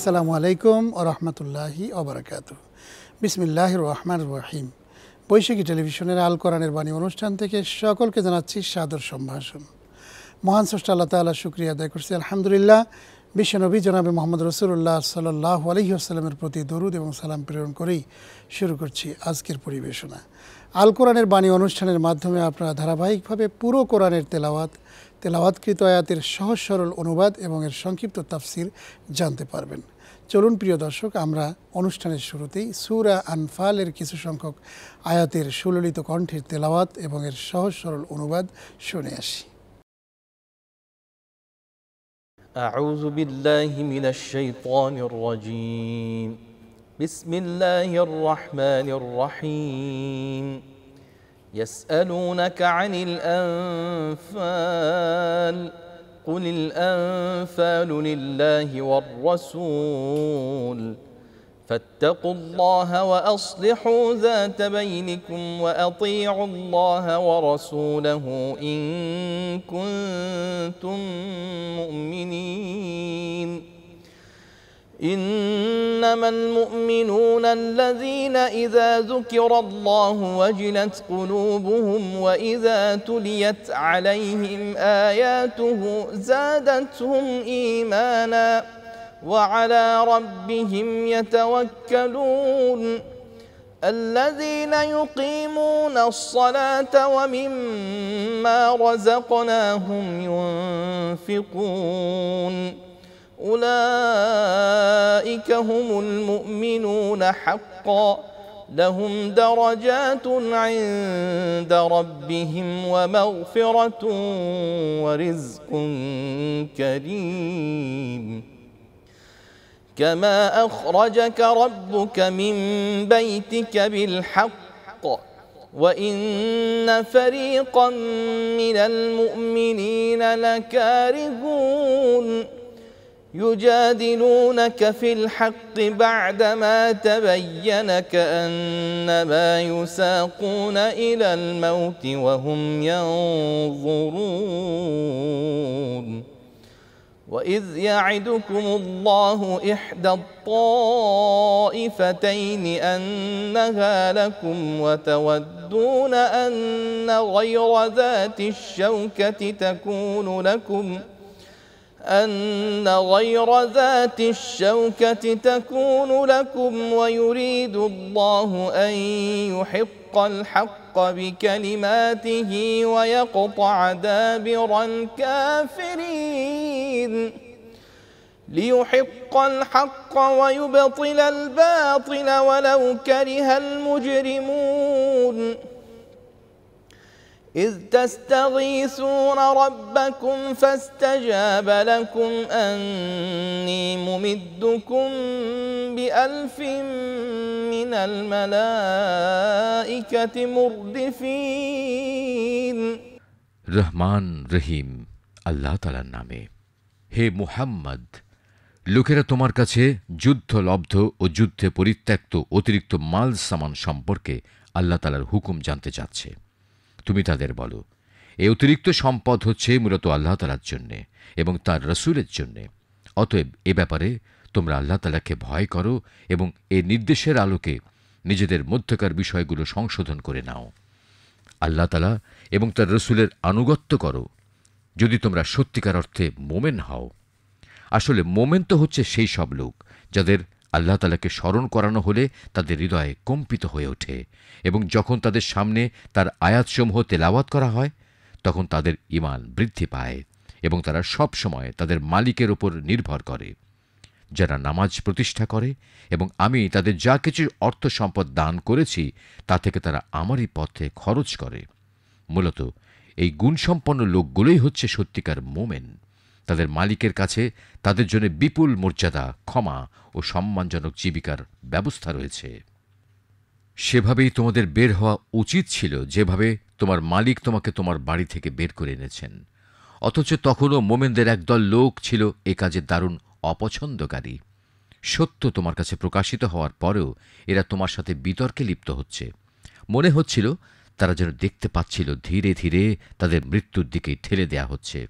আসসালামু আলাইকুম ওয়া রাহমাতুল্লাহি ওয়া বারাকাতুহু। বিসমিল্লাহির রহমানির রহিম। বৈশাখী টেলিভিশনের আল কোরআনের বাণী অনুষ্ঠান থেকে সকলকে জানাচ্ছি সাদর সম্ভাষণ। মহান স্রষ্টা আল্লাহ তাআলার শুকরিয়া আদায় করছি আলহামদুলিল্লাহ। বিশ্বনবী জনাবে মুহাম্মদ রাসূলুল্লাহ সাল্লাল্লাহু আলাইহি ওয়াসাল্লামের প্রতি দরুদ এবং সালাম প্রেরণ করেই শুরু করছি আজকের পরিবেশনা। আল কোরআনের বাণী অনুষ্ঠানের মাধ্যমে আপনারা ধারাবাহিকভাবে পুরো কোরআনের তেলাওয়াতকৃত আয়াতের সহজ সরল অনুবাদ এবং এর সংক্ষিপ্ত তাফসির জানতে পারবেন। চলুন প্রিয় দর্শক, আমরা অনুষ্ঠানের শুরুতেই সূরা আনফালের কিছু সংখ্যক আয়াতের সুললিত কণ্ঠের তেলাওয়াত এবং এর সহজ সরল অনুবাদ শুনে আসি। আউযু বিল্লাহি মিনাশ শাইতানির রাজীম। বিসমিল্লাহির রহমানির রহিম। يسألونك عن الأنفال قل الأنفال لله والرسول فاتقوا الله وأصلحوا ذات بينكم وأطيعوا الله ورسوله إن كنتم مؤمنين إنما المؤمنون الذين إذا ذكر الله وجلت قلوبهم وإذا تليت عليهم آياته زادتهم إيمانا وعلى ربهم يتوكلون الذين يقيمون الصلاة ومما رزقناهم ينفقون أولئك هم المؤمنون حقا لهم درجات عند ربهم ومغفرة ورزق كريم كما أخرجك ربك من بيتك بالحق وإن فريقا من المؤمنين لكارهون يجادلونك في الحق بعدما تبين كأنما يساقون إلى الموت وهم ينظرون وإذ يعدكم الله إحدى الطائفتين أنها لكم وتودون أن غير ذات الشوكة تكون لكم ويريد الله أن يحق الحق بكلماته ويقطع دابر الكافرين ليحق الحق ويبطل الباطل ولو كره المجرمون إذ تستغيثون ربكم فاستجاب لكم أني ممدكم بألف من الملائكة مردفين রহমান রহিম আল্লাহ তাআলার নামে। হে মুহাম্মদ, লোকেরা তোমার কাছে যুদ্ধলব্ধ ও যুদ্ধে পরিত্যক্ত অতিরিক্ত মাল সামান সম্পর্কে আল্লাহ তাআলার হুকুম জানতে চাচ্ছে। তুমি তাদের বলো, এই অতিরিক্ত সম্পদ হচ্ছে মূলত আল্লাহ তাআলার জন্যে এবং তার রসুলের জন্যে। অতএব এ ব্যাপারে তোমরা আল্লাহ তাআলাকে ভয় করো এবং এ নির্দেশের আলোকে নিজেদের মধ্যকার বিষয়গুলো সংশোধন করে নাও। আল্লাহ তাআলা এবং তার রসুলের আনুগত্য করো যদি তোমরা সত্যিকার অর্থে মোমেন হও। আসলে মোমেন তো হচ্ছে সেই সব লোক যাদের আল্লাহ তাআলাকে স্মরণ করানো হলে তাদের হৃদয়ে কম্পিত হয়ে ওঠে এবং যখন তাদের সামনে তার আয়াতসমূহ তেলাওয়াত করা হয় তখন তাদের ঈমান বৃদ্ধি পায় এবং তারা সব সময় তাদের মালিকের উপর নির্ভর করে। যারা নামাজ প্রতিষ্ঠা করে এবং আমি তাদের যা কিছু অর্থ সম্পদ দান করেছি তা থেকে তারা আমারই পথে খরচ করে। মূলত এই গুণসম্পন্ন লোকগুলোই হচ্ছে সত্যিকার মোমেন। তাদের মালিকের কাছে তাদের জন্য বিপুল মর্যাদা, ক্ষমা ও সম্মানজনক জীবিকার ব্যবস্থা রয়েছে। সেভাবেই তোমাদের বের হওয়া উচিত ছিল, যেভাবে তোমার মালিক তোমাকে তোমার বাড়ি থেকে বের করে এনেছেন। অথচ তখনও মোমেনদের একদল লোক ছিল এ কাজে দারুণ অপছন্দকারী। সত্য তোমার কাছে প্রকাশিত হওয়ার পরেও এরা তোমার সাথে বিতর্কে লিপ্ত হচ্ছে। মনে হচ্ছিল তারা যেন দেখতে পাচ্ছিল ধীরে ধীরে তাদের মৃত্যুর দিকে ঠেলে দেয়া হচ্ছে।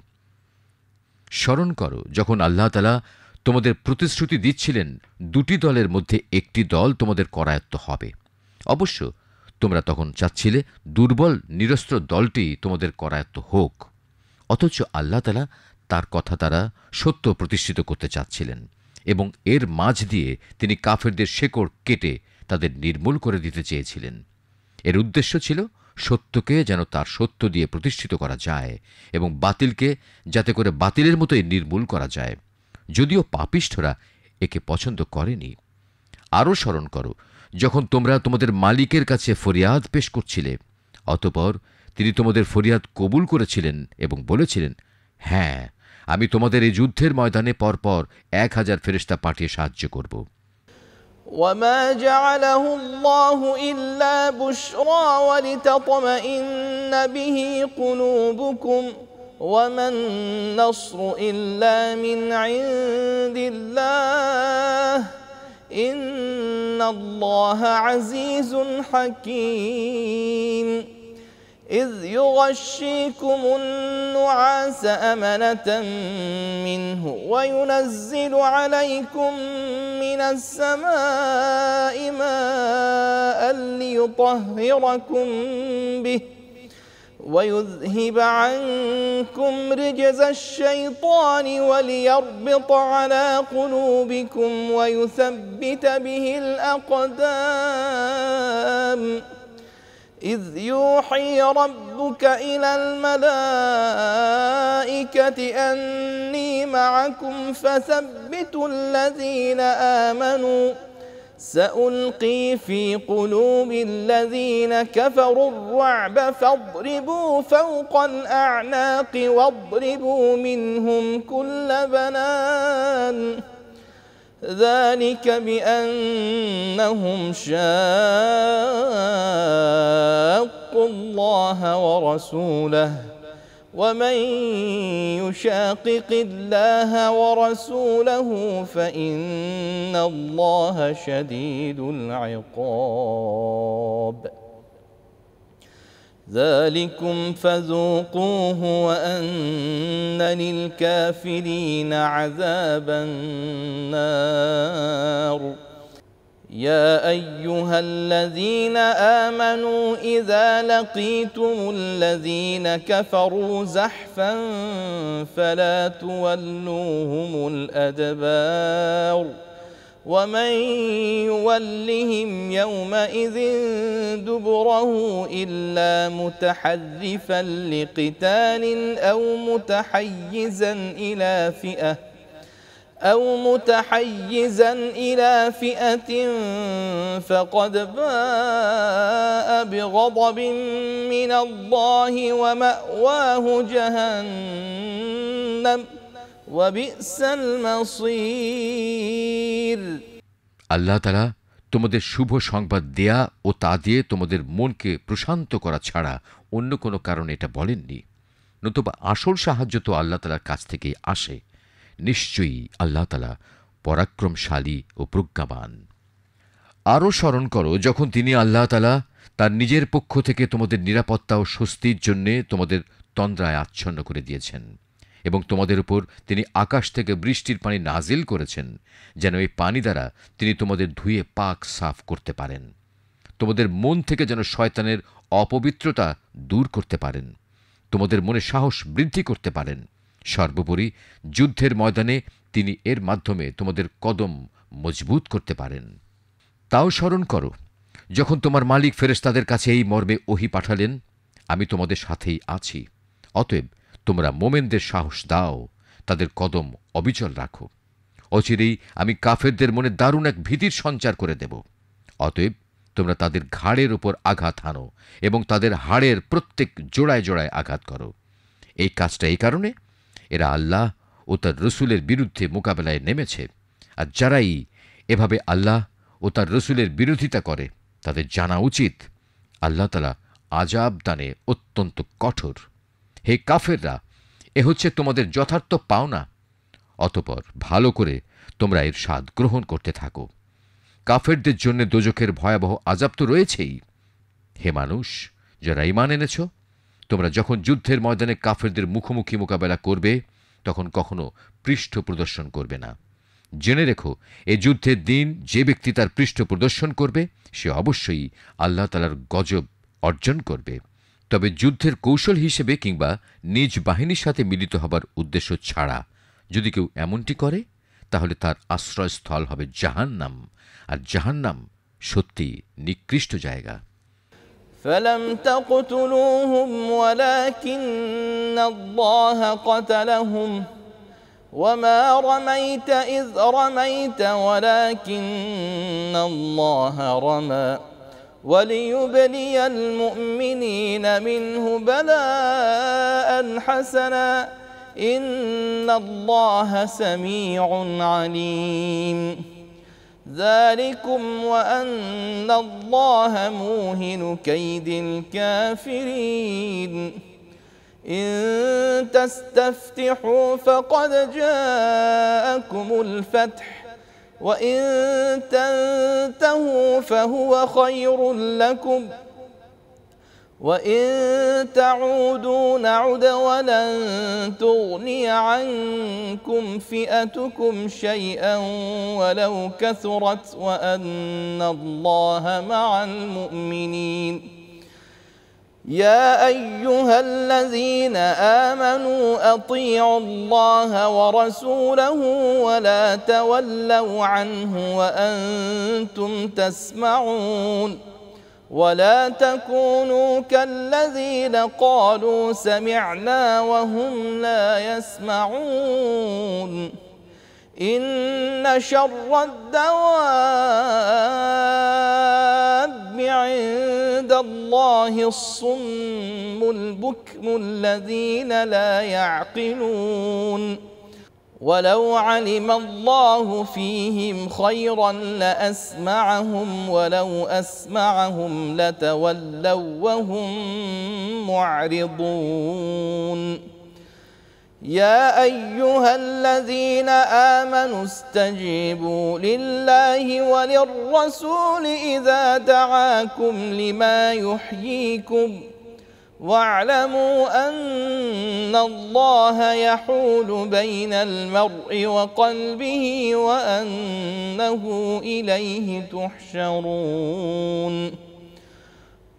স্মরণ করো যখন আল্লাহ তাআলা তোমাদের প্রতিশ্রুতি দিচ্ছিলেন দুটি দলের মধ্যে একটি দল তোমাদের করায়ত্ত হবে। অবশ্য তোমরা তখন চাচ্ছিলে দুর্বল নিরস্ত্র দলটি তোমাদের করায়ত্ত হোক। অথচ আল্লাহ তাআলা তার কথা দ্বারা সত্য প্রতিষ্ঠিত করতে চাচ্ছিলেন এবং এর মাঝ দিয়ে তিনি কাফেরদের শেকড় কেটে তাদের নির্মূল করে দিতে চেয়েছিলেন। এর উদ্দেশ্য ছিল সত্যকে যেন তার সত্য দিয়ে প্রতিষ্ঠিত করা যায় এবং বাতিলকে যাতে করে বাতিলের মতোই নির্মূল করা যায়, যদিও পাপিষ্ঠরা একে পছন্দ করেনি। আরও স্মরণ করো, যখন তোমরা তোমাদের মালিকের কাছে ফরিয়াদ পেশ করছিলে, অতঃপর তিনি তোমাদের ফরিয়াদ কবুল করেছিলেন এবং বলেছিলেন, হ্যাঁ, আমি তোমাদের এই যুদ্ধের ময়দানে পরপর 1000 ফেরেশতা পাঠিয়ে সাহায্য করব। وما جعله الله إلا بشرى ولتطمئن به قلوبكم وما النصر إلا من عند الله إن الله عزيز حكيم إذ يغشيكم النعاس أمنة منه وينزل عليكم من السماء ماء ليطهركم به ويذهب عنكم رجز الشيطان وليربط على قلوبكم ويثبت به الأقدام إذ يوحي ربك إلى الملائكة أني معكم فثبتوا الذين آمنوا سألقي في قلوب الذين كفروا الرعب فاضربوا فوق الأعناق واضربوا منهم كل بنان ذلك بأنهم شاقوا الله ورسوله ومن يشاقق الله ورسوله فإن الله شديد العقاب ذلكم فذوقوه وأن للكافرين عذاب النار يا أيها الذين آمنوا إذا لقيتم الذين كفروا زحفا فلا تولوهم الأدبار ومن يولهم يومئذ دبره إلا متحرفا لقتال أو متحيزا إلى فئة فقد باء بغضب من الله ومأواه جهنم وبئس المصير আল্লাহ তাআলা তোমাদের শুভ সংবাদ দেয়া ও তা দিয়ে তোমাদের মনকে প্রশান্ত করা ছাড়া অন্য কোনো কারণে এটা বলেননি। নতুবা আসল সাহায্য তো আল্লাহ তাআলার কাছ থেকেই আসে। নিশ্চয়ই আল্লাহ তাআলা পরাক্রমশালী ও প্রজ্ঞাবান। আরও স্মরণ করো, যখন তিনি আল্লাহ তাআলা তার নিজের পক্ষ থেকে তোমাদের নিরাপত্তা ও স্বস্তির জন্যে তোমাদের তন্দ্রায় আচ্ছন্ন করে দিয়েছেন এবং তোমাদের উপর তিনি আকাশ থেকে বৃষ্টির পানি নাজিল করেছেন, যেন এই পানি দ্বারা তিনি তোমাদের ধুয়ে পাক সাফ করতে পারেন, তোমাদের মন থেকে যেন শয়তানের অপবিত্রতা দূর করতে পারেন, তোমাদের মনে সাহস বৃদ্ধি করতে পারেন। সর্বোপরি যুদ্ধের ময়দানে তিনি এর মাধ্যমে তোমাদের কদম মজবুত করতে পারেন। তাও স্মরণ করো, যখন তোমার মালিক ফেরেশতাদের কাছে এই মর্মে ওহী পাঠালেন, আমি তোমাদের সাথেই আছি, অতএব তোমরা মোমেনদের সাহস দাও, তাদের কদম অবিচল রাখো। অচিরেই আমি কাফেরদের মনে দারুণ এক ভীতির সঞ্চার করে দেব। অতএব তোমরা তাদের ঘাড়ের উপর আঘাত হানো এবং তাদের হাড়ের প্রত্যেক জোড়ায় জোড়ায় আঘাত করো। এই কাজটা এই কারণে, এরা আল্লাহ ও তার রসুলের বিরুদ্ধে মোকাবেলায় নেমেছে, আর যারাই এভাবে আল্লাহ ও তার রসুলের বিরোধিতা করে তাদের জানা উচিত আল্লাহ তাআলা আযাব দানে অত্যন্ত কঠোর। হে কাফেররা, এ হচ্ছে তোমাদের যথার্থ পাওনা, অতঃপর ভালো করে তোমরা এর স্বাদ গ্রহণ করতে থাকো। কাফেরদের জন্য দোজখের ভয়াবহ আযাব তো রয়েছেই। হে মানুষ, যারা ঈমান এনেছ, তোমরা যখন যুদ্ধের ময়দানে কাফেরদের মুখোমুখি মোকাবেলা করবে, তখন কখনো পৃষ্ঠ প্রদর্শন করবে না, জেনে রেখো, এ যুদ্ধের দিন যে ব্যক্তি তার পৃষ্ঠ প্রদর্শন করবে সে অবশ্যই আল্লাহ তাআলার গজব অর্জন করবে। তবে যুদ্ধের কৌশল হিসেবে কিংবা নিজ বাহিনীর সাথে মিলিত হবার উদ্দেশ্য ছাড়া যদি কেউ এমনটি করে তাহলে তার আশ্রয়স্থল হবে জাহান্নাম, আর জাহান্নাম সত্যি নিকৃষ্ট জায়গা। فلم تقتلوهم ولكن الله قتلهم وما رميت إذ رميت ولكن الله رمى وليبلي المؤمنين منه بلاء حسنا إن الله سميع عليم ذلكم وأن الله موهن كيد الكافرين إن تستفتحوا فقد جاءكم الفتح وإن تنتهوا فهو خير لكم وإن تعودوا نعد ولن تغني عنكم فئتكم شيئا ولو كثرت وأن الله مع المؤمنين يا أيها الذين آمنوا أطيعوا الله ورسوله ولا تولوا عنه وأنتم تسمعون ولا تكونوا كالذين قالوا سمعنا وهم لا يسمعون إن شر الدواب عند الله الصم البكم الذين لا يعقلون ولو علم الله فيهم خيرا لأسمعهم ولو أسمعهم لتولوا وهم معرضون يا أيها الذين آمنوا استجيبوا لله وللرسول إذا دعاكم لما يحييكم واعلموا أن الله يحول بين المرء وقلبه وأنه إليه تحشرون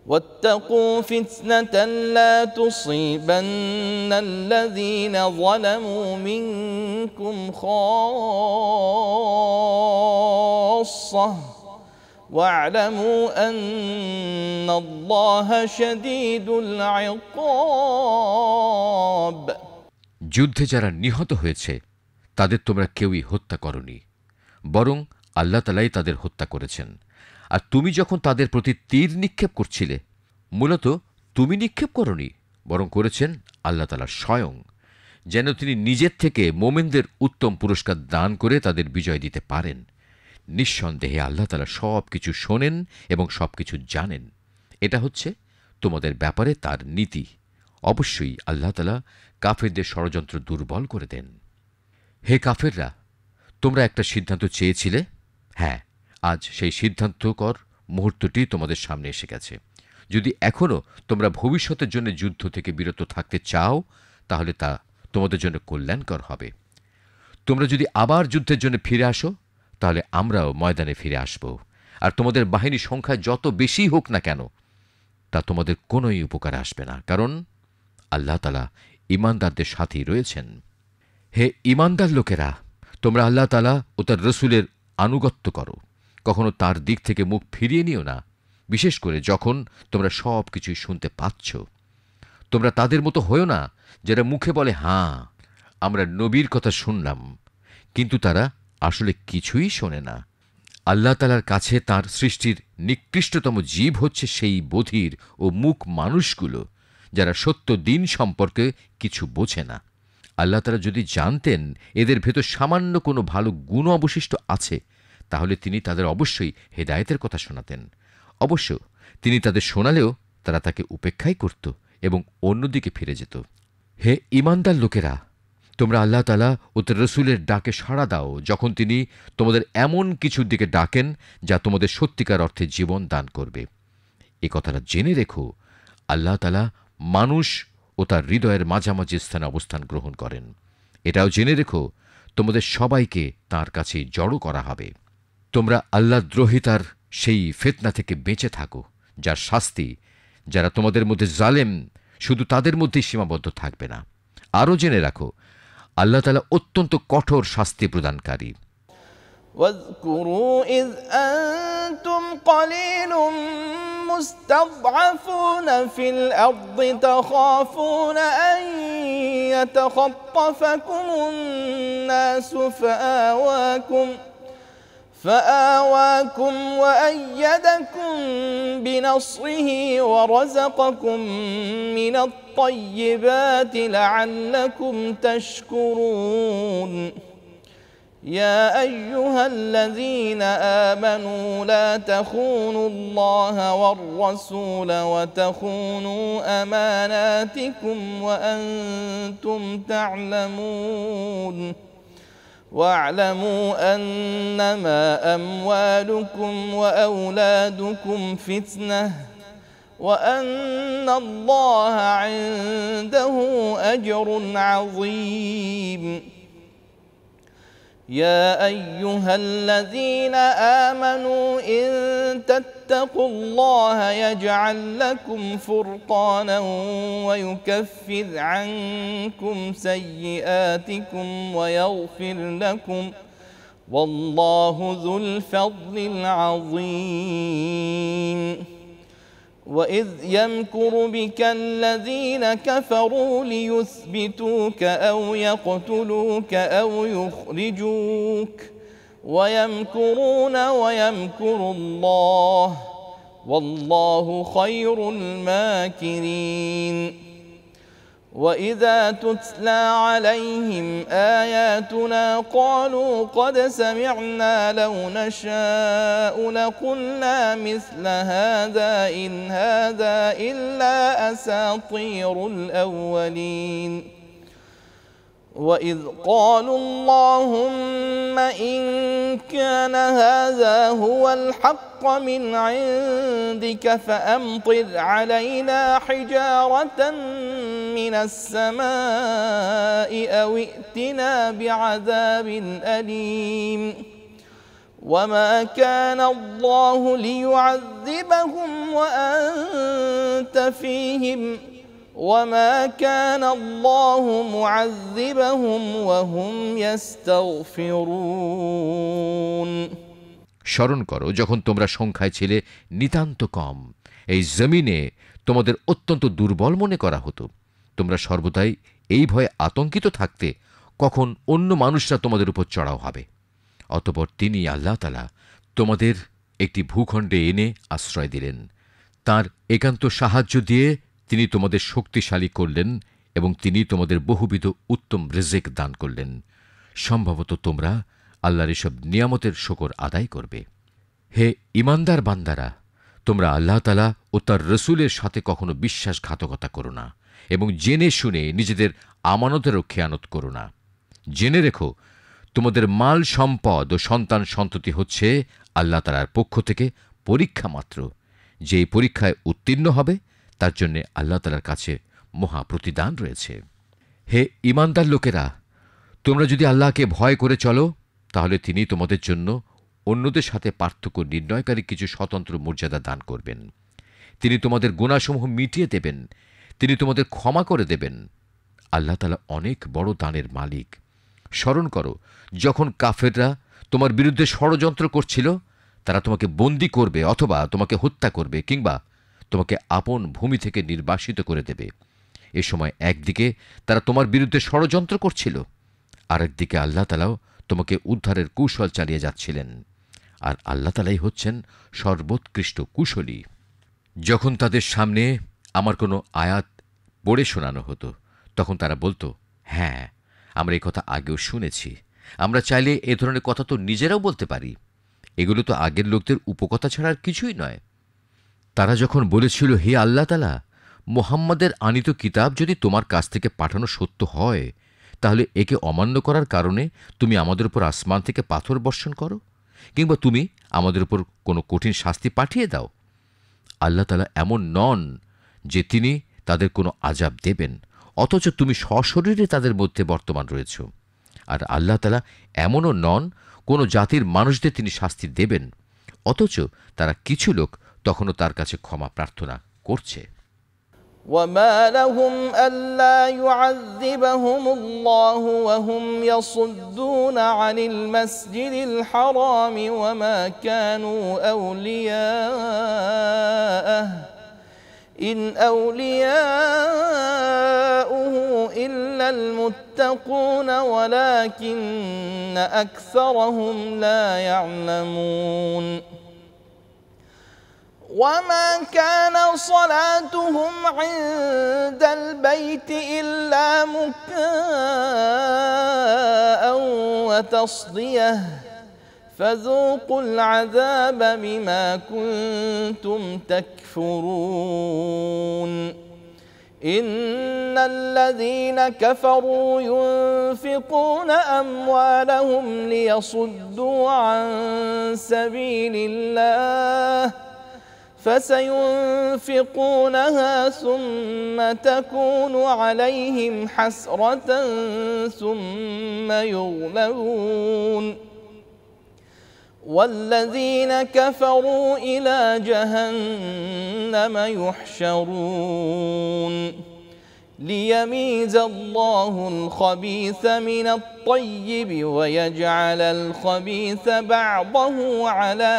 واتقوا فتنة لا تصيبن الذين ظلموا منكم خاصة واعلموا أن الله شديد العقاب যুদ্ধে যারা নিহত হয়েছে তাদের তোমরা কেউই হত্যা করনি, বরং আল্লাহ তাআলাই তাদের হত্যা করেছেন। আর তুমি যখন তাদের প্রতি তীর নিক্ষেপ করছিলে, মূলত তুমি নিক্ষেপ করনি, বরং করেছেন আল্লাহ তাআলা স্বয়ং, যেন তিনি নিজের থেকে মোমেনদের উত্তম পুরস্কার দান করে তাদের বিজয় দিতে পারেন। নিঃসন্দেহে আল্লাহ তাআলা সব কিছু শোনেন এবং সব কিছু জানেন। এটা হচ্ছে তোমাদের ব্যাপারে তার নীতি। অবশ্যই আল্লাহ তাআলা কাফেরদের ষড়যন্ত্র দুর্বল করে দেন। হে কাফেররা, তোমরা একটা সিদ্ধান্ত চেয়েছিলে, হ্যাঁ, আজ সেই সিদ্ধান্তকর মুহূর্তটি তোমাদের সামনে এসে গেছে। যদি এখনও তোমরা ভবিষ্যতের জন্য যুদ্ধ থেকে বিরত থাকতে চাও তাহলে তা তোমাদের জন্য কল্যাণকর হবে। তোমরা যদি আবার যুদ্ধের জন্য ফিরে আসো তাহলে আমরাও ময়দানে ফিরে আসব, আর তোমাদের বাহিনী সংখ্যা যত বেশি হোক না কেন তা তোমাদের কোনোই উপকারে আসবে না, কারণ আল্লাহ তাআলা ঈমানদারদের সাথেই রয়েছেন। হে ঈমানদার লোকেরা, তোমরা আল্লাহ তাআলা ও তার রসুলের আনুগত্য করো, কখনো তার দিক থেকে মুখ ফিরিয়ে নিও না, বিশেষ করে যখন তোমরা সব কিছুই শুনতে পাচ্ছ। তোমরা তাদের মতো হও না যারা মুখে বলে হ্যাঁ আমরা নবীর কথা শুনলাম, কিন্তু তারা আসলে কিছুই শোনে না। আল্লাহ তাআলার কাছে তার সৃষ্টির নিকৃষ্টতম জীব হচ্ছে সেই বধির ও মূক মানুষগুলো যারা সত্য দিন সম্পর্কে কিছু বোঝে না। আল্লাহ তাআলা যদি জানতেন এদের ভেতর সামান্য কোনো ভালো গুণ অবশিষ্ট আছে তাহলে তিনি তাদের অবশ্যই হেদায়েতের কথা শোনাতেন। অবশ্য তিনি তাদের শোনালেও তারা তাকে উপেক্ষাই করত এবং অন্যদিকে ফিরে যেত। হে ঈমানদার লোকেরা, তোমরা আল্লাহ তাআলা ও তার রসুলের ডাকে সাড়া দাও যখন তিনি তোমাদের এমন কিছুর দিকে ডাকেন যা তোমাদের সত্যিকার অর্থে জীবন দান করবে। এ কথাটা জেনে রেখো, আল্লাহ তাআলা মানুষ ও তার হৃদয়ের মাঝামাঝি স্থানে অবস্থান গ্রহণ করেন। এটাও জেনে রেখো, তোমাদের সবাইকে তাঁর কাছে জড়ো করা হবে। তোমরা আল্লাহদ্রোহিতার সেই ফিতনা থেকে বেঁচে থাকো, যার শাস্তি যারা তোমাদের মধ্যে জালেম শুধু তাদের মধ্যেই সীমাবদ্ধ থাকবে না। আরও জেনে রাখো, আল্লাহ তাআলা অত্যন্ত কঠোর শাস্তি প্রদানকারী। واذكروا إذ أنتم قليل مستضعفون في الأرض تخافون أن يتخطفكم الناس فآواكم وأيدكم بنصره ورزقكم من الطيبات لعلكم تشكرون يا أيها الذين آمنوا لا تخونوا الله والرسول وتخونوا أماناتكم وأنتم تعلمون واعلموا أنما أموالكم وأولادكم فتنة وأن الله عنده أجر عظيم يا أيها الذين آمنوا إن تتقوا الله يجعل لكم فرقانا ويكفر عنكم سيئاتكم ويغفر لكم والله ذو الفضل العظيم وإذ يمكر بك الذين كفروا ليثبتوك أو يقتلوك أو يخرجوك ويمكرون ويمكر الله والله خير الماكرين وإذا تتلى عليهم آياتنا قالوا قد سمعنا لو نشاء لقلنا مثل هذا إن هذا إلا أساطير الأولين وإذ قالوا اللهم إن كان هذا هو الحق من عندك فأمطر علينا حجارة من السماء أو ائتنا بعذاب أليم وما كان الله ليعذبهم وأنت فيهم وما كان الله معذبهم وهم يستغفرون স্মরণ করো যখন তোমরা সংখ্যায় ছিলে নিতান্ত কম, এই জমিনে তোমাদের অত্যন্ত দুর্বল মনে করা হতো। তোমরা সর্বদাই এই ভয়ে আতঙ্কিত থাকতে কখন অন্য মানুষরা তোমাদের উপর চড়াও হবে। অতঃপর তিনি আল্লাহ তাআলা তোমাদের একটি ভূখণ্ডে এনে আশ্রয় দিলেন। তাঁর একান্ত সাহায্য দিয়ে তিনি তোমাদের শক্তিশালী করলেন এবং তিনি তোমাদের বহুবিধ উত্তম রিজিক দান করলেন। সম্ভবত তোমরা আল্লাহর এসব নিয়ামতের শুকর আদায় করবে। হে ঈমানদার বান্দারা, তোমরা আল্লাহ তাআলা ও তার রসুলের সাথে কখনো বিশ্বাসঘাতকতা করো না এবং জেনে শুনে নিজেদের আমানতেরও খেয়ানত করো না। জেনে রেখো, তোমাদের মাল সম্পদ ও সন্তান সন্ততি হচ্ছে আল্লাহ তাআলার পক্ষ থেকে পরীক্ষা মাত্র। যে পরীক্ষায় উত্তীর্ণ হবে তার জন্য আল্লাহ তাআলার কাছে মহা প্রতিদান রয়েছে। হে ঈমানদার লোকেরা, তোমরা যদি আল্লাহকে ভয় করে চলো তাহলে তিনি তোমাদের জন্য অন্যদের সাথে পার্থক্য নির্ণয়কারী কিছু স্বতন্ত্র মর্যাদা দান করবেন। তিনি তোমাদের গুনাহসমূহ মিটিয়ে দেবেন, তিনি তোমাদের ক্ষমা করে দেবেন। আল্লাহ তাআলা অনেক বড় দানের মালিক। স্মরণ করো যখন কাফেররা তোমার বিরুদ্ধে ষড়যন্ত্র করছিল, তারা তোমাকে বন্দী করবে অথবা তোমাকে হত্যা করবে কিংবা তোমাকে আপন ভূমি থেকে নির্বাসিত করে দেবে। এ সময় একদিকে তারা তোমার বিরুদ্ধে ষড়যন্ত্র করছিল, আর একদিকে আল্লাহ তাআলাও তোমাকে উদ্ধারের কৌশল চালিয়ে যাচ্ছিলেন। আর আল্লাহ তাআলাই হচ্ছেন সর্বোৎকৃষ্ট কুশলী। যখন তাদের সামনে আমার কোনো আয়াত পড়ে শোনানো হতো তখন তারা বলতো, হ্যাঁ, আমরা এই কথা আগেও শুনেছি, আমরা চাইলে এ ধরনের কথা তো নিজেরাও বলতে পারি। এগুলো তো আগের লোকদের উপকথা ছাড়া আর কিছুই নয়। তারা যখন বলেছিল, হে আল্লাহ তাআলা, মুহাম্মাদের আনিত কিতাব যদি তোমার কাছ থেকে পাঠানো সত্য হয় তাহলে একে অমান্য করার কারণে তুমি আমাদের উপর আসমান থেকে পাথর বর্ষণ করো কিংবা তুমি আমাদের উপর কোনো কঠিন শাস্তি পাঠিয়ে দাও। আল্লাহ তাআলা এমন নন যে তিনি তাদের কোনো আযাব দেবেন, অথচ তুমি সশরীরে তাদের মধ্যে বর্তমান রয়েছ। আর আল্লাহ তাআলা এমনও নন কোনো জাতির মানুষদের তিনি শাস্তি দেবেন, অথচ তারা কিছু লোক তখনও তার কাছে ক্ষমা প্রার্থনা করছে। وما لهم ألا يعذبهم الله وهم يصدون عن المسجد الحرام وما كانوا أولياءه إن أولياؤه إلا المتقون ولكن أكثرهم لا يعلمون وما كان صلاتهم عند البيت إلا مكاء وتصدية فذوقوا العذاب بما كنتم تكفرون إن الذين كفروا ينفقون أموالهم ليصدوا عن سبيل الله فسينفقونها ثم تكون عليهم حسرة ثم يغلبون والذين كفروا إلى جهنم يحشرون ليميز الله الخبيث من الطيب ويجعل الخبيث بعضه على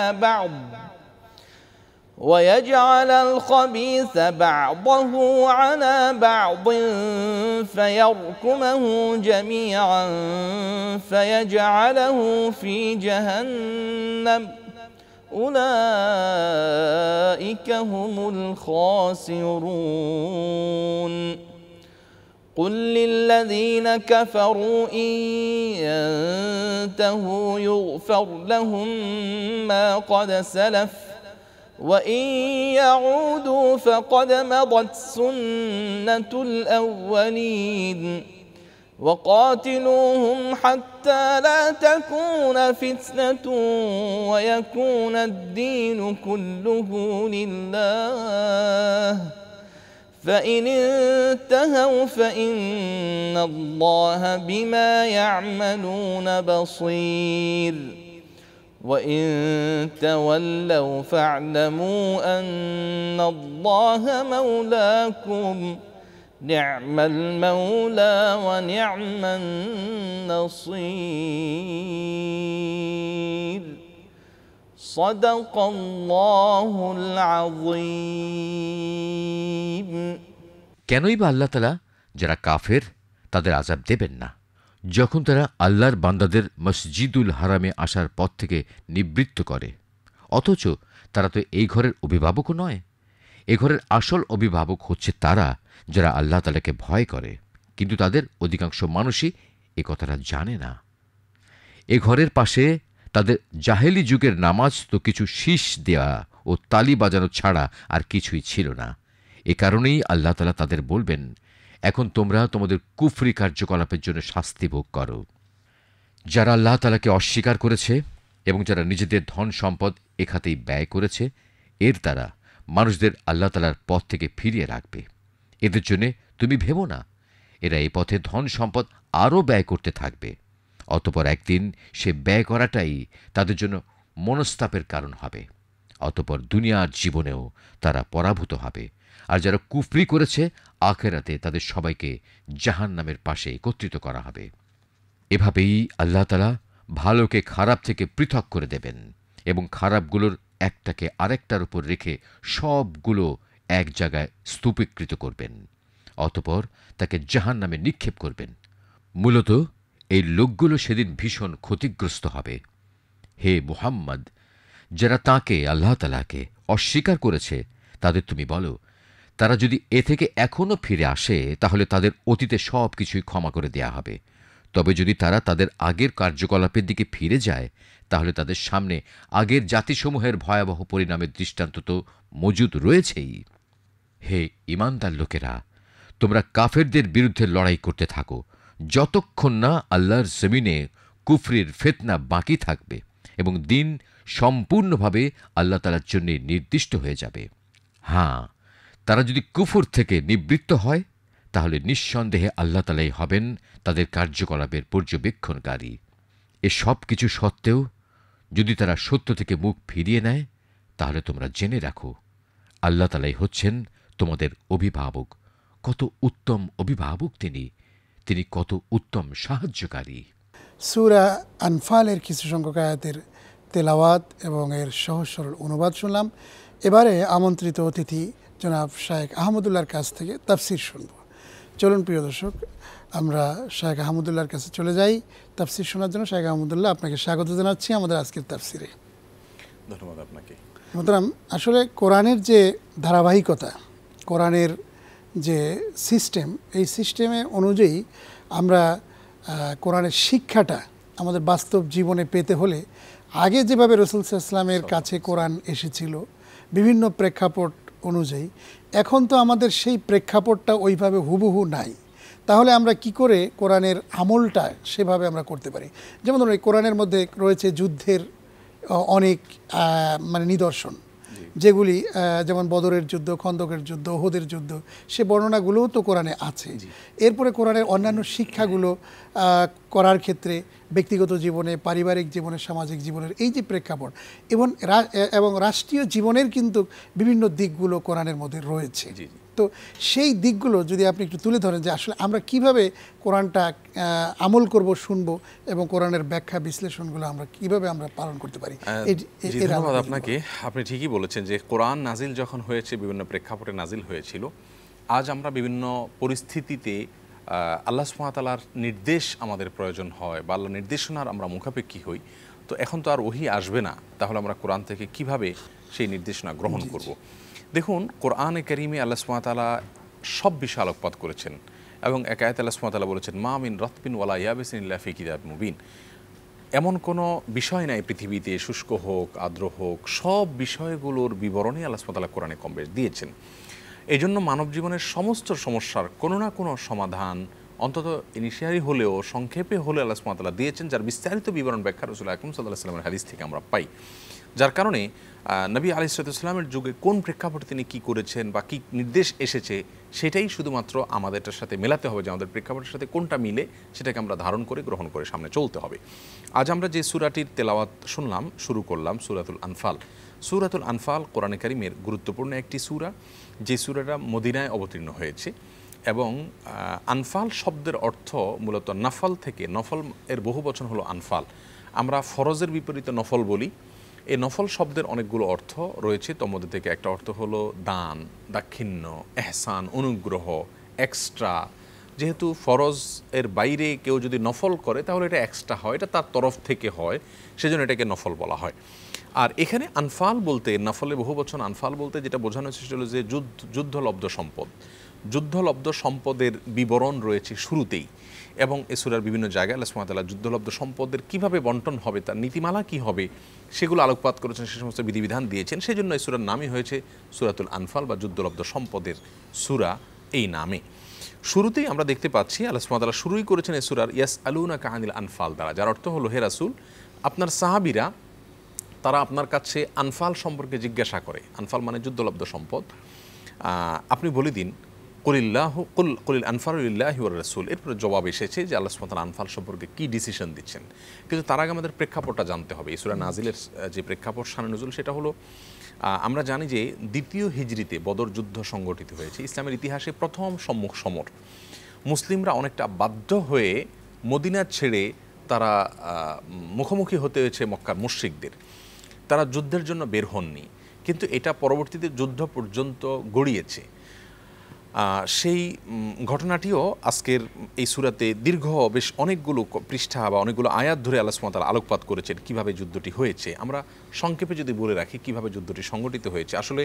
بعض فيركمه جميعا فيجعله في جهنم أولئك هم الخاسرون قل للذين كفروا إن ينتهوا يغفر لهم ما قد سلف وإن يعودوا فقد مضت سنة الأولين وقاتلوهم حتى لا تكون فتنة ويكون الدين كله لله فإن انتهوا فإن الله بما يعملون بصير وإن تولوا فاعلموا أن الله مولاكم نعم المولى ونعم النصير صدق الله العظيم কেনই বা আল্লাহ তাআলা যারা কাফের তাদের আযাব দেবেন না, যখন তারা আল্লাহর বান্দাদের মসজিদুল হারামে আসার পথ থেকে নিবৃত্ত করে? অথচ তারা তো এই ঘরের অভিভাবকও নয়। এ ঘরের আসল অভিভাবক হচ্ছে তারা যারা আল্লাহ তাআলাকে ভয় করে, কিন্তু তাদের অধিকাংশ মানুষই এ কথাটা জানে না। এ ঘরের পাশে তাদের জাহেলি যুগের নামাজ তো কিছু শীষ দেওয়া ও তালি বাজানো ছাড়া আর কিছুই ছিল না। এ কারণেই আল্লাহ তাআলা তাদের বলবেন, এখন তোমরা তোমাদের কুফরি কার্যকলাপের জন্য শাস্তি ভোগ করো। যারা আল্লাহ তাআলাকে অস্বীকার করেছে এবং যারা নিজেদের ধন সম্পদ এ খাতেই ব্যয় করেছে, এর দ্বারা মানুষদের আল্লাহ তাআলার পথ থেকে ফিরিয়ে রাখবে। এদের জন্য তুমি ভেবো না, এরা এই পথে ধন সম্পদ আরও ব্যয় করতে থাকবে। অতঃপর একদিন সে ব্যয় করাটাই তাদের জন্য মনস্তাপের কারণ হবে। অতঃপর দুনিয়ার জীবনেও তারা পরাভূত হবে। আর যারা কুফরি করেছে, আখিরাতে তাদের সবাইকে জাহান্নামের পাশে একত্রিত করা হবে। এভাবেই আল্লাহ তাআলা ভালোকে খারাপ থেকে পৃথক করে দেবেন এবং খারাপগুলোর একটাকে আরেকটার উপর রেখে সবগুলো এক জায়গায় স্তূপীকৃত করবেন। অতঃপর তাকে জাহান্নামে নিক্ষেপ করবেন। মূলত এই লোকগুলো সেদিন ভীষণ ক্ষতিগ্রস্ত হবে। হে মুহাম্মদ, যারা তাঁকে আল্লাহ তাআলাকে অস্বীকার করেছে তাদের তুমি বলো, তারা যদি এ থেকে এখনও ফিরে আসে তাহলে তাদের অতীতে সব কিছুই ক্ষমা করে দেয়া হবে। তবে যদি তারা তাদের আগের কার্যকলাপের দিকে ফিরে যায় তাহলে তাদের সামনে আগের জাতিসমূহের ভয়াবহ পরিণামের দৃষ্টান্ত তো মজুদ রয়েছেই। হে ঈমানদার লোকেরা, তোমরা কাফেরদের বিরুদ্ধে লড়াই করতে থাকো যতক্ষণ না আল্লাহর জমিনে কুফরির ফিতনা বাকি থাকবে এবং দিন সম্পূর্ণভাবে আল্লাহ তাআলার জন্য নির্দিষ্ট হয়ে যাবে। হ্যাঁ, তারা যদি কুফর থেকে নিবৃত্ত হয় তাহলে নিঃসন্দেহে আল্লাহ তাআলাই হবেন তাদের কার্যকলাপের পর্যবেক্ষণকারী। এ সব কিছু সত্ত্বেও যদি তারা সত্য থেকে মুখ ফিরিয়ে নেয়, তাহলে তোমরা জেনে রাখো আল্লাহ তাআলাই হচ্ছেন তোমাদের অভিভাবক। কত উত্তম অভিভাবক তিনি কত উত্তম সাহায্যকারী। সূরা আনফালের কিছু সংখ্যক আয়াতের তেলাওয়াত এবং এর সহজ সরল অনুবাদ শুনলাম। এবারে আমন্ত্রিত অতিথি জনাব শায়েখ আহমদুল্লাহর কাছ থেকে তাফসির শুনব। চলুন প্রিয় দর্শক, আমরা শায়েখ আহমদুল্লাহর কাছে চলে যাই তাফসির শোনার জন্য। শায়েখ আহমদুল্লাহ, আপনাকে স্বাগত জানাচ্ছি আমাদের আজকের তাফসিরে। ধন্যবাদ আপনাকে। মোহতারাম, আসলে কোরআনের যে ধারাবাহিকতা, কোরআনের যে সিস্টেম, এই সিস্টেমে অনুযায়ী আমরা কোরআনের শিক্ষাটা আমাদের বাস্তব জীবনে পেতে হলে আগে যেভাবে রাসূল সাল্লাল্লাহু আলাইহি ওয়াসাল্লামের কাছে কোরআন এসেছিল বিভিন্ন প্রেক্ষাপট অনুযায়ী, এখন তো আমাদের সেই প্রেক্ষাপটটা ওইভাবে হুবহু নাই। তাহলে আমরা কি করে কোরআনের আমলটা সেভাবে আমরা করতে পারি? যেমন ধরুন, এই কোরআনের মধ্যে রয়েছে যুদ্ধের অনেক নিদর্শন, যেগুলি যেমন বদরের যুদ্ধ, খন্দকের যুদ্ধ, ওহুদের যুদ্ধ, সে বর্ণনাগুলোও তো কোরআনে আছে। এরপরে কোরআনের অন্যান্য শিক্ষাগুলো করার ক্ষেত্রে ব্যক্তিগত জীবনে, পারিবারিক জীবনে, সামাজিক জীবনের এই যে প্রেক্ষাপট এবং রাষ্ট্রীয় জীবনের কিন্তু বিভিন্ন দিকগুলো কোরআনের মধ্যে রয়েছে। তো সেই দিকগুলো যদি আপনি একটু তুলে ধরেন যে আসলে আমরা কিভাবে কোরআনটা আমল করব, শুনবো, এবং কোরআনের ব্যাখ্যা বিশ্লেষণগুলো আমরা কিভাবে পালন করতে পারি। ধন্যবাদ আপনাকে। আপনি ঠিকই বলেছেন যে কোরআন নাজিল যখন হয়েছে বিভিন্ন প্রেক্ষাপটে নাজিল হয়েছিল। আজ আমরা বিভিন্ন পরিস্থিতিতে আল্লাহ সুবহানাহু ওয়া তাআলার নির্দেশ আমাদের প্রয়োজন হয় বা আল্লাহর নির্দেশনার আমরা মুখাপেক্ষী হই। তো এখন তো আর ওহী আসবে না, তাহলে আমরা কোরআন থেকে কিভাবে সেই নির্দেশনা গ্রহণ করব। দেখুন, কোরআনে কারিমে আল্লাহ সুবহানাহু ওয়া তাআলা সব বিষয় আলোকপাত করেছেন এবং এক আয়াতে আল্লাহ সুবহানাহু ওয়া তাআলা বলেছেন, মা মিন রাতবিন ওয়ালা ইয়াবিসিন ইল্লা ফি কিতাবিন মুবিন। এমন কোনো বিষয় নাই পৃথিবীতে, শুষ্ক হোক আর্দ্র হোক, সব বিষয়গুলোর বিবরণী আল্লাহ সুবহানাহু ওয়া তাআলা কোরআনে কম বেশ দিয়েছেন। এই জন্য মানব জীবনের সমস্ত সমস্যার কোনো না কোনো সমাধান অন্তত ইনিশিয়ালি হলেও, সংক্ষেপে হলেও আল্লাহ সুবহানাহু ওয়া তাআলা দিয়েছেন, যার বিস্তারিত বিবরণ ব্যাখ্যা রাসূল আকরাম সাল্লাল্লাহু আলাইহি ওয়াসাল্লামের হাদিস থেকে আমরা পাই। যার কারণে নবী আলাইহিস সালামের যুগে কোন প্রেক্ষাপটে তিনি কী করেছেন বা কী নির্দেশ এসেছে, সেটাই শুধুমাত্র আমাদেরটার সাথে মেলাতে হবে, যে আমাদের প্রেক্ষাপটের সাথে কোনটা মিলে সেটাকে আমরা ধারণ করে গ্রহণ করে সামনে চলতে হবে। আজ আমরা যে সূরাটির তেলাওয়াত শুনলাম, শুরু করলাম সূরাতুল আনফাল। সূরাতুল আনফাল কোরআনে কারিমের গুরুত্বপূর্ণ একটি সূরা, যে সূরাটা মদিনায় অবতীর্ণ হয়েছে। এবং আনফাল শব্দের অর্থ মূলত নাফল থেকে, নফল এর বহু বচন হলো আনফাল। আমরা ফরজের বিপরীতে নফল বলি। এই নফল শব্দের অনেকগুলো অর্থ রয়েছে, তোর মধ্যে থেকে একটা অর্থ হলো দান, দাক্ষিণ্য, এহসান, অনুগ্রহ, এক্সট্রা। যেহেতু ফরজ এর বাইরে কেউ যদি নফল করে তাহলে এটা এক্সট্রা হয়, এটা তার তরফ থেকে হয়, সেজন্য এটাকে নফল বলা হয়। আর এখানে আনফাল বলতে, নফলের বহু বচন আনফাল বলতে যেটা বোঝানো হচ্ছে সেটা হলো যে যুদ্ধলব্ধ সম্পদ। যুদ্ধলব্ধ সম্পদের বিবরণ রয়েছে শুরুতেই, এবং এ সূরার বিভিন্ন জায়গায় আল্লাহ সুবহানাহু ওয়া তাআলা যুদ্ধলব্ধ সম্পদের কীভাবে বন্টন হবে, তার নীতিমালা কী হবে, সেগুলো আলোকপাত করেছেন, সে সমস্ত বিধিবিধান দিয়েছেন। সেই জন্য এই সূরার নামই হয়েছে সূরাতুল আনফাল বা যুদ্ধলব্ধ সম্পদের সূরা এই নামে। শুরুতেই আমরা দেখতে পাচ্ছি আল্লাহ সুবহানাহু ওয়া তাআলা শুরুই করেছেন এই সূরার ইয়াসআলুনাকা আনিল আনফাল দ্বারা, যার অর্থ হলো, হে রাসূল, আপনার সাহাবীরা তারা আপনার কাছে আনফাল সম্পর্কে জিজ্ঞাসা করে। আনফাল মানে যুদ্ধলব্ধ সম্পদ। আপনি বলে দিন, কুলিল আনফালু লিল্লাহি ওয়ার রাসূল। এরপরে জবাব এসেছে যে আল্লাহ সুবহানাহু ওয়া তাআলা আনফাল সম্পর্কে কী ডিসিশন দিচ্ছেন। কিন্তু তার আগে আমাদের প্রেক্ষাপটটা জানতে হবে। এই সূরা নাজিলের যে প্রেক্ষাপট, শানে নুজুল, সেটা হলো, আমরা জানি যে দ্বিতীয় হিজরিতে বদর যুদ্ধ সংগঠিত হয়েছে। ইসলামের ইতিহাসে প্রথম সম্মুখ সমর। মুসলিমরা অনেকটা বাধ্য হয়ে মদিনা ছেড়ে তারা মুখোমুখি হতে হয়েছে মক্কার মুশরিকদের। তারা যুদ্ধের জন্য বের হননি, কিন্তু এটা পরবর্তীতে যুদ্ধ পর্যন্ত গড়িয়েছে। সেই ঘটনাটিও আজকের এই সূরাতে দীর্ঘ বেশ অনেকগুলো পৃষ্ঠা বা অনেকগুলো আয়াত ধরে আল্লাহ সুবহানাহু ওয়া তাআলা আলোকপাত করেছেন কিভাবে যুদ্ধটি হয়েছে। আমরা সংক্ষেপে যদি বলে রাখি কিভাবে যুদ্ধটি সংগঠিত হয়েছে। আসলে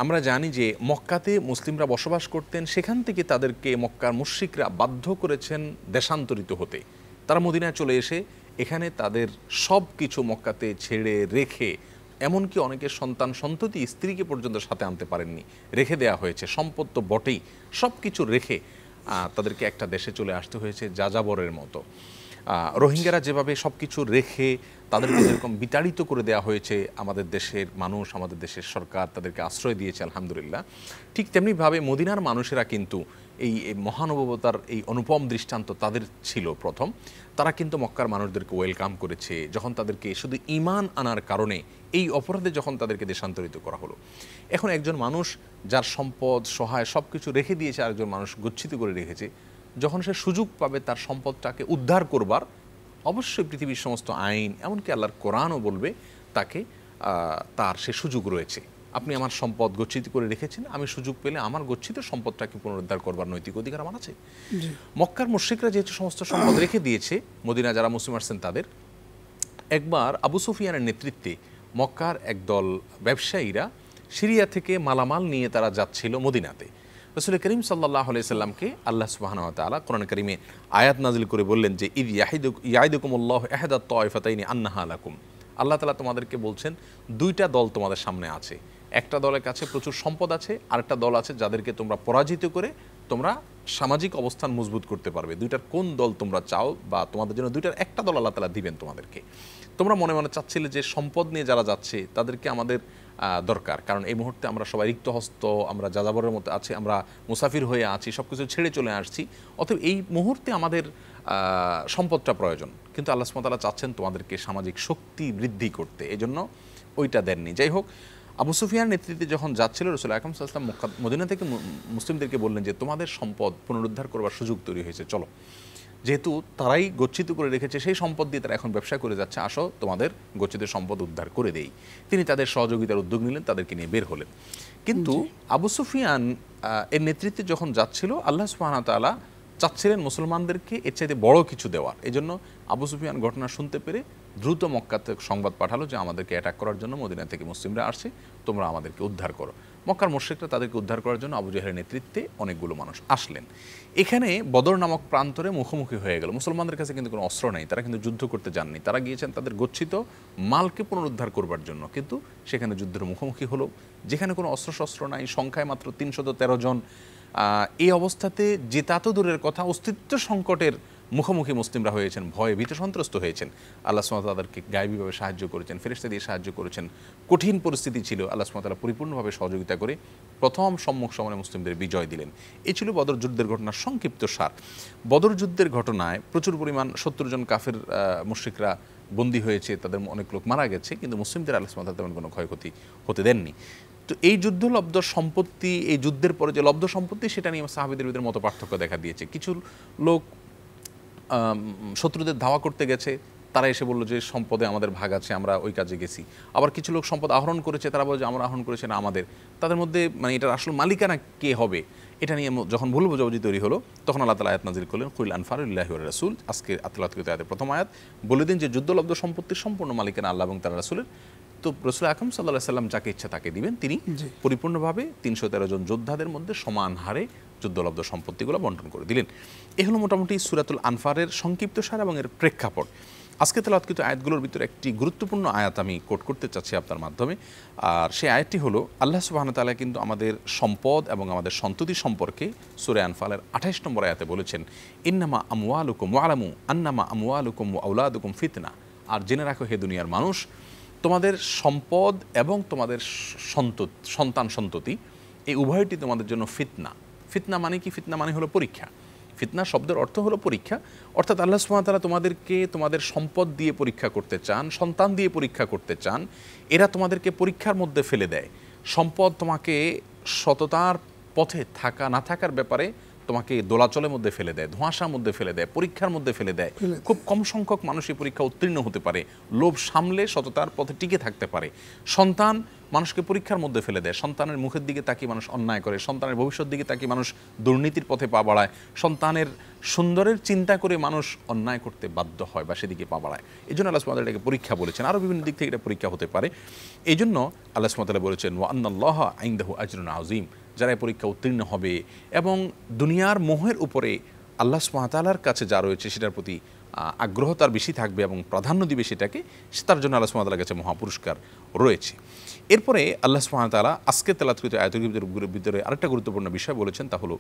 আমরা জানি যে মক্কাতে মুসলিমরা বসবাস করতেন, সেখান থেকে তাদেরকে মক্কার মুশরিকরা বাধ্য করেছেন দেশান্তরিত হতে। তারা মদিনায় চলে এসে এখানে তাদের সব কিছু মক্কাতে ছেড়ে রেখে, এমনকি অনেকের সন্তান সন্ততি স্ত্রীকে পর্যন্ত সাথে আনতে পারেননি, রেখে দেওয়া হয়েছে। সম্পদ তো বটেই, সব কিছু রেখে তাদেরকে একটা দেশে চলে আসতে হয়েছে যাযাবরের মতো। রোহিঙ্গারা যেভাবে সব কিছু রেখে তাদেরকে যেরকম বিতাড়িত করে দেওয়া হয়েছে, আমাদের দেশের মানুষ, আমাদের দেশের সরকার তাদেরকে আশ্রয় দিয়েছে আলহামদুলিল্লাহ, ঠিক তেমনিভাবে মদিনার মানুষেরা কিন্তু এই মহানুভবতার এই অনুপম দৃষ্টান্ত তাদের ছিল প্রথম। তারা কিন্তু মক্কার মানুষদেরকে ওয়েলকাম করেছে, যখন তাদেরকে শুধু ঈমান আনার কারণে এই অপরাধে যখন তাদেরকে দেশান্তরিত করা হলো। এখন একজন মানুষ যার সম্পদ সহায় সব কিছু রেখে দিয়েছে, আরেকজন মানুষ গচ্ছিত করে রেখেছে, যখন সে সুযোগ পাবে তার সম্পদটাকে উদ্ধার করবার, অবশ্যই পৃথিবীর সমস্ত আইন, এমনকি আল্লাহর কোরআনও বলবে তাকে তার সে সুযোগ রয়েছে। আপনি আমার সম্পদ গচ্ছিত করে রেখেছেন, আমি সুযোগ পেলে আমার গচ্ছিত সম্পদটাকে পুনরুদ্ধার করবার নৈতিক অধিকার আমার আছে। মক্কার মুশরিকরা যেহেতু সমস্ত সম্পদ রেখে দিয়েছে, মদিনা যারা মুসলিম আসছেন তাদের, একবার আবু সুফিয়ানের নেতৃত্বে মক্কার একদল ব্যবসায়ীরা সিরিয়া থেকে মালামাল নিয়ে তারা যাচ্ছিল মদিনাতে। রাসূল করিম সাল্লাল্লাহু আলাইহি সাল্লামকে আল্লাহ সুবহানাহু ওয়া তাআলা কোরআন কারীমে আয়াত নাজিল করে বললেন যে ইয ইয়াইদুকুমুল্লাহু ইহদাত তায়ফাতাইনি আন্নাহা লাকুম। আল্লাহ তাআলা তোমাদেরকে বলছেন দুইটা দল তোমাদের সামনে আছে, একটা দলের কাছে প্রচুর সম্পদ আছে, আরেকটা দল আছে যাদেরকে তোমরা পরাজিত করে তোমরা সামাজিক অবস্থান মজবুত করতে পারবে। দুইটার কোন দল তোমরা চাও, বা তোমাদের জন্য দুইটার একটা দল আল্লাহ তাআলা দিবেন তোমাদেরকে। তোমরা মনে মনে চাচ্ছিলে যে সম্পদ নিয়ে যারা যাচ্ছে তাদেরকে আমাদের দরকার, কারণ এই মুহূর্তে আমরা সবাই রিক্ত হস্ত, আমরা যাযাবরের মতো আছি, আমরা মুসাফির হয়ে আছি, সব কিছু ছেড়ে চলে আসছি, অতএব এই মুহূর্তে আমাদের সম্পদটা প্রয়োজন। কিন্তু আল্লাহ সুবহানাহু ওয়া তাআলা চাচ্ছেন তোমাদেরকে সামাজিক শক্তি বৃদ্ধি করতে, এই জন্য ওইটা দেননি। যাই হোক, আবু সুফিয়ান নেতৃত্বে যখন যাচ্ছিল, রাসূল আকরাম সাল্লাল্লাহু আলাইহি ওয়াসাল্লাম মদিনা থেকে মুসলিমদেরকে বললেন যে তোমাদের সম্পদ পুনরুদ্ধার করবার সুযোগ তৈরি হয়েছে, চলো, যেহেতু তারাই গচ্ছিত করে রেখেছে সেই সম্পদ দিয়ে তারা এখন ব্যবসা করে যাচ্ছে, আসো তোমাদের গচ্ছিত সম্পদ উদ্ধার করে দেই। তিনি তাদের সহযোগিতার উদ্যোগ নিলেন, তাদেরকে নিয়ে বের হলেন। কিন্তু আবু সুফিয়ান এর নেতৃত্বে যখন যাচ্ছিল, আল্লাহ সুবহানাহু ওয়া তাআলা চাচ্ছিলেন মুসলমানদেরকে এর চাইতে বড় কিছু দেওয়ার। এই জন্য আবু সুফিয়ান ঘটনা শুনতে পেরে দ্রুত মক্কাতে সংবাদ পাঠালো যে আমাদেরকে অ্যাটাক করার জন্য মদিনা থেকে মুসলিমরা আসছে, তোমরা আমাদেরকে উদ্ধার করো। মক্কার মুশরিকরা তাদেরকে উদ্ধার করার জন্য আবু জেহেলের নেতৃত্বে অনেকগুলো মানুষ আসলেন। এখানে বদর নামক প্রান্তরে মুখোমুখি হয়ে গেল। মুসলমানদের কাছে কিন্তু কোনো অস্ত্র নেই, তারা কিন্তু যুদ্ধ করতে যাননি, তারা গিয়েছেন তাদের গচ্ছিত মালকে পুনরুদ্ধার করবার জন্য। কিন্তু সেখানে যুদ্ধের মুখোমুখি হলো, যেখানে কোনো অস্ত্রশস্ত্র নাই, সংখ্যায় মাত্র 313 জন। এই অবস্থাতে জেতা তো দূরের কথা, অস্তিত্ব সংকটের মুখোমুখি মুসলিমরা হয়েছেন, ভয়ে ভীত সন্ত্রস্ত হয়েছেন। আল্লাহ সুবহানাহু ওয়া তাআলা তাদেরকে গায়বীভাবে সাহায্য করেছেন, ফেরেশতা দিয়ে সাহায্য করেছেন। কঠিন পরিস্থিতি ছিল, আল্লাহ সুবহানাহু ওয়া তাআলা পরিপূর্ণভাবে সহযোগিতা করে প্রথম সম্মুখ সমরে মুসলিমদের বিজয় দিলেন। এই ছিল বদর যুদ্ধের ঘটনার সংক্ষিপ্ত সার। বদর যুদ্ধের ঘটনায় প্রচুর পরিমাণ 70 জন কাফের মুশরিকরা বন্দী হয়েছে, তাদের অনেক লোক মারা গেছে, কিন্তু মুসলিমদের আল্লাহ সুবহানাহু ওয়া তাআলা তেমন কোনো ক্ষয়ক্ষতি হতে দেননি। তো এই যুদ্ধলব্ধ সম্পত্তি, এই যুদ্ধের পরে যে লব্ধ সম্পত্তি, সেটা নিয়ে সাহাবীদের ভিতরে মত পার্থক্য দেখা দিয়েছে। কিছু লোক শত্রুদের ধাওয়া করতে গেছে, তারা এসে বললো যে সম্পদে আমাদের ভাগ আছে, আমরা ওই কাজে গেছি। আবার কিছু লোক সম্পদ আহরণ করেছে, তারা বলে যে আমরা আহরণ করেছি না আমাদের। তাদের মধ্যে মানে এটার আসল মালিকানা কে হবে, এটা নিয়ে যখন ভুল বোঝাবুঝি তৈরি হলো, তখন আল্লাহ তাআলা আয়াত নাযিল করলেন, কুল আনফালু লিল্লাহি ওয়া রাসূল। আজকে আতলাতকৃত আয়াতের প্রথম আয়াত, বলে দিন যে যুদ্ধলব্ধ সম্পত্তির সম্পূর্ণ মালিকানা আল্লাহ এবং তার রাসূলের। তো রাসূল আকরাম সাল্লাল্লাহু আলাইহি সাল্লাম যাকে ইচ্ছা তাকে দিবেন, তিনি পরিপূর্ণভাবে 313 জন যোদ্ধাদের মধ্যে সমান হারে যুদ্ধলব্ধ সম্পত্তিগুলো বন্টন করে দিলেন। এ হলো মোটামুটি সূরাতুল আনফালের সংক্ষিপ্ত সার এবং এর প্রেক্ষাপট। আজকে তেলাওয়াতকৃত আয়াতগুলোর ভিতরে একটি গুরুত্বপূর্ণ আয়াত আমি কোট করতে চাচ্ছি আপনার মাধ্যমে। আর সেই আয়াতটি হলো, আল্লাহ সুবহানাহু ওয়া তাআলা কিন্তু আমাদের সম্পদ এবং আমাদের সন্ততি সম্পর্কে সূরা আনফালের 28 নম্বর আয়াতে বলেছেন, ইন্নামা আমওয়ালুকুম ওয়ালামু আন্নামা আমওয়ালুকুম ওয়া আওলাদুকুম ফিতনা। আর জেনে রাখো হে দুনিয়ার মানুষ, তোমাদের সম্পদ এবং তোমাদের সন্তান সন্ততি, এই উভয়টি তোমাদের জন্য ফিতনা। ফিতনা মানে কি? ফিতনা মানে হলো পরীক্ষা। ফিতনা শব্দের অর্থ হলো পরীক্ষা, অর্থাৎ আল্লাহ সুবহানাহু ওয়া তাআলা তোমাদেরকে তোমাদের সম্পদ দিয়ে পরীক্ষা করতে চান, সন্তান দিয়ে পরীক্ষা করতে চান। এরা তোমাদেরকে পরীক্ষার মধ্যে ফেলে দেয়। সম্পদ তোমাকে সততার পথে থাকা না থাকার ব্যাপারে তোমাকে দোলাচলের মধ্যে ফেলে দেয়, ধোঁয়াশার মধ্যে ফেলে দেয়, পরীক্ষার মধ্যে ফেলে দেয়। খুব কম সংখ্যক মানুষ এই পরীক্ষা উত্তীর্ণ হতে পারে, লোভ সামলে সততার পথে টিকে থাকতে পারে। সন্তান মানুষকে পরীক্ষার মধ্যে ফেলে দেয়। সন্তানের মুখের দিকে তাকিয়ে মানুষ অন্যায় করে, সন্তানের ভবিষ্যৎ দিকে তাকিয়ে মানুষ দুর্নীতির পথে পা বাড়ায়, সন্তানের সুন্দরের চিন্তা করে মানুষ অন্যায় করতে বাধ্য হয় বা সেদিকে পা বাড়ায়। এই জন্য আল্লাহ সুবহানাহু ওয়া তাআলা এটাকে পরীক্ষা বলেছেন। আরও বিভিন্ন দিক থেকে এটা পরীক্ষা হতে পারে। এই জন্য আল্লাহ সুবহানাহু ওয়া তাআলা বলেছেন, ওয়া আন্নাল্লাহা ইনদাহু আজরুন আযীম। যারা এই পরীক্ষা উত্তীর্ণ হবে এবং দুনিয়ার মোহের উপরে আল্লাহ সুবহানাহু ওয়া তাআলার কাছে যা রয়েছে সেটার প্রতি আগ্রহ তার বেশি থাকবে এবং প্রাধান্য দিবে সেটাকে, তার জন্য আল্লাহ সুবহানাহু ওয়া তাআলার কাছে মহাপুরস্কার রয়েছে। এরপরে আল্লাহ সুবহানাহু ওয়া তাআলা আজকে তেলাওয়াতকৃত আয়াতের ভিতরে আরেকটা গুরুত্বপূর্ণ বিষয় বলেছেন, তা হলো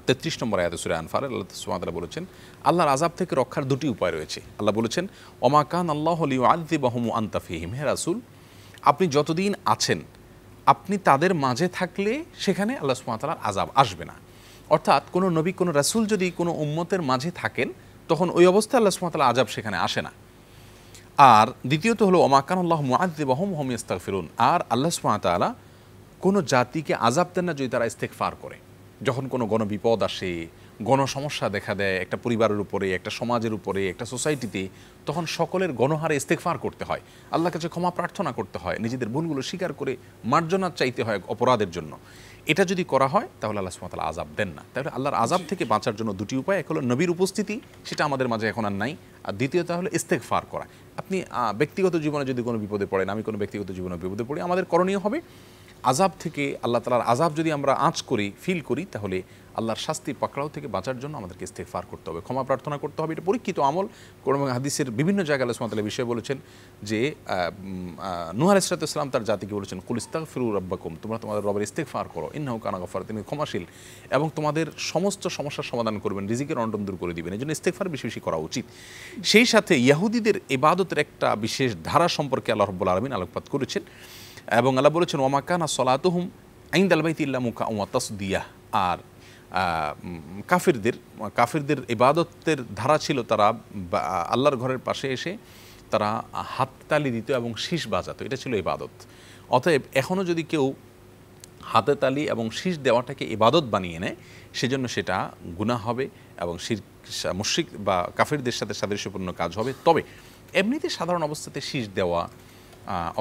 33 নম্বর আয়াতে সূরা আনফালে আল্লাহ সুবহানাহু ওয়া তাআলা বলেছেন আল্লাহর আযাব থেকে রক্ষার দুটি উপায় রয়েছে। আল্লাহ বলেছেন ওমা কান আল্লাহু লিয়ুআযযিবাহুম ওয়া আনতা ফীহিম, হে রাসূল আপনি যতদিন আছেন আপনি তাদের মাঝে থাকলে সেখানে আল্লাহ সুবহানাহু ওয়া তাআলার আযাব আসবে না। অর্থাৎ কোনো নবী কোনো রাসূল যদি কোনো উম্মতের মাঝে থাকেন তখন ওই অবস্থায় আল্লাহ সুবহানাহু ওয়া তাআলার আযাব সেখানে আসে না। আর দ্বিতীয়ত হলো ওমা কান আল্লাহু মুআযযিবাহুম ওয়া হুম ইস্তাগফিরুন, আর আল্লাহ সুবহানাহু ওয়া তাআলা কোনো জাতিকে আযাব দেন না যদি তারা ইস্তেগফার করে। যখন কোনো গণবিপদ আসে, গণসমস্যা দেখা দেয় একটা পরিবারের উপরে, একটা সমাজের উপরে, একটা সোসাইটিতে, তখন সকলের গণহারে ইস্তেগফার করতে হয়, আল্লাহর কাছে ক্ষমা প্রার্থনা করতে হয়, নিজেদের ভুলগুলো স্বীকার করে মার্জনা চাইতে হয় অপরাধের জন্য। এটা যদি করা হয় তাহলে আল্লাহ সুবহানাহু ওয়া তাআলা আযাব দেন না। তাহলে আল্লাহর আযাব থেকে বাঁচার জন্য দুটি উপায়, এক হলো নবীর উপস্থিতি, সেটা আমাদের মাঝে এখন আর নাই, আর দ্বিতীয়ত হলো ইস্তেগফার করা। আপনি ব্যক্তিগত জীবনে যদি কোনো বিপদে পড়েন, আমি কোনো ব্যক্তিগত জীবনে বিপদে পড়ি, আমাদের করণীয় হবে আযাব থেকে, আল্লাহ তাআলার আযাব যদি আমরা আঁচ করি, ফিল করি, তাহলে আল্লাহর শাস্তি পাকড়াও থেকে বাঁচার জন্য আমাদেরকে ইস্তেগফার করতে হবে, ক্ষমা প্রার্থনা করতে হবে। এটা পরীক্ষিত আমল। কোরআন এবং হাদিসের বিভিন্ন জায়গায় আল্লাহ সুবহানাহু ওয়া তাআলা বিষয়ে বলেছেন যে নূহ আলাইহিস সালাম তার জাতিকে বলেছেন কুল ইস্তাগফিরু রাব্বাকুম, তোমরা তোমাদের রবের ইস্তেগফার করো, ইন্নাহু কানা গাফফারা, তিনি ক্ষমাশীল এবং তোমাদের সমস্ত সমস্যার সমাধান করবেন, রিজিকের অনটন দূর করে দিবেন। এজন্য ইস্তেগফার বেশি বেশি করা উচিত। সেই সাথে ইহুদিদের ইবাদতের একটা বিশেষ ধারা সম্পর্কে আল্লাহ রাব্বুল আলামিন আলোকপাত করেছেন এবং আল্লাহ বলেছেন ওমা কানা সলাতুহুম ইনদাল বাইতি ইল্লা মুকাউ ওয়া তাসদিয়া। আর কাফিরদের ইবাদতের ধারা ছিল তারা আল্লাহর ঘরের পাশে এসে তারা হাততালি দিত এবং শীষ বাজাতো, এটা ছিল ইবাদত। অতএব এখনও যদি কেউ হাতে তালি এবং শীষ দেওয়াটাকে ইবাদত বানিয়ে নেয়, সেজন্য সেটা গুনাহ হবে এবং মুশরিক বা কাফিরদের সাথে সাদৃশ্যপূর্ণ কাজ হবে। তবে এমনিতে সাধারণ অবস্থাতে শীষ দেওয়া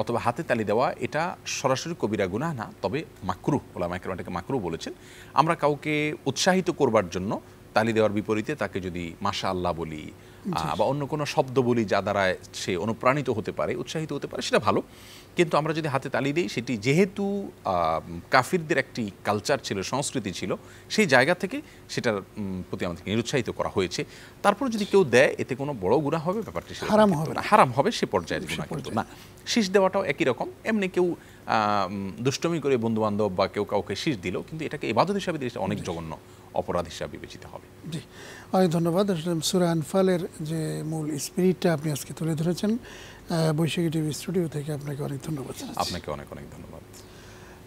অথবা হাতে তালি দেওয়া এটা সরাসরি কবিরা গুনাহ না, তবে মাকরুহ, ওলামায়ে কেরাম এটাকে মাকরুহ বলেছেন। আমরা কাউকে উৎসাহিত করবার জন্য তালি দেওয়ার বিপরীতে তাকে যদি মাশাআল্লাহ বলি বা অন্য কোনো শব্দ বলি যা দ্বারা সে অনুপ্রাণিত হতে পারে, উৎসাহিত হতে পারে, সেটা ভালো। কিন্তু আমরা যদি হাতে তালি দিই, সেটি যেহেতু কাফিরদের একটি কালচার ছিল, সংস্কৃতি ছিল, সেই জায়গা থেকে সেটার প্রতি আমাদেরকে নিরুৎসাহিত করা হয়েছে। তারপর যদি কেউ দেয়, এতে কোনো বড় গুনাহ হবে, ব্যাপারটি হারাম হবে না, হারাম হবে, সে পর্যায়ে গুনাহ কিন্তু না। শীষ দেওয়াটাও একই রকম, এমনি কেউ দুষ্টমি করে বন্ধুবান্ধব বা কেউ কাউকে শীষ দিল, কিন্তু এটাকে ইবাদত হিসাবে দিলে অনেক জঘন্য অপরাধ হিসাবে বিবেচিত হবে। জি, অনেক ধন্যবাদ। সূরা আনফালের যে মূল স্পিরিটটা আপনি আজকে তুলে ধরেছেন, বৈশাখী টিভি স্টুডিও থেকে আপনাকে অনেক ধন্যবাদ। আপনাকে অনেক অনেক ধন্যবাদ।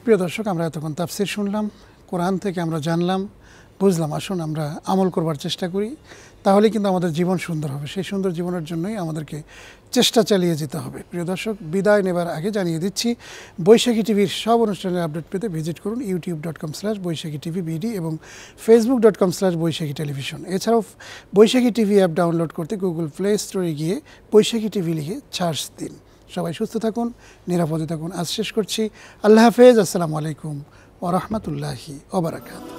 প্রিয় দর্শক, আমরা এতক্ষণ তাফসীর শুনলাম, কোরআন থেকে আমরা জানলাম, বুঝলাম। আসুন আমরা আমল করবার চেষ্টা করি, তাহলে কিন্তু আমাদের জীবন সুন্দর হবে। সেই সুন্দর জীবনের জন্যই আমাদেরকে চেষ্টা চালিয়ে যেতে হবে। প্রিয় দর্শক, বিদায় নেবার আগে জানিয়ে দিচ্ছি, বৈশাখী টিভির সব অনুষ্ঠানের আপডেট পেতে ভিজিট করুন youtube.com/বৈশাখী টিভি বিডি এবং facebook.com/বৈশাখী টেলিভিশন। এছাড়াও বৈশাখী টিভি অ্যাপ ডাউনলোড করতে গুগল প্লে স্টোরে গিয়ে বৈশাখী টিভি লিখে সার্চ দিন। সবাই সুস্থ থাকুন, নিরাপদে থাকুন। আজ শেষ করছি। আল্লাহ হাফেজ। আসসালামু আলাইকুম ওয়া রাহমাতুল্লাহি ওয়া বারাকাতুহু।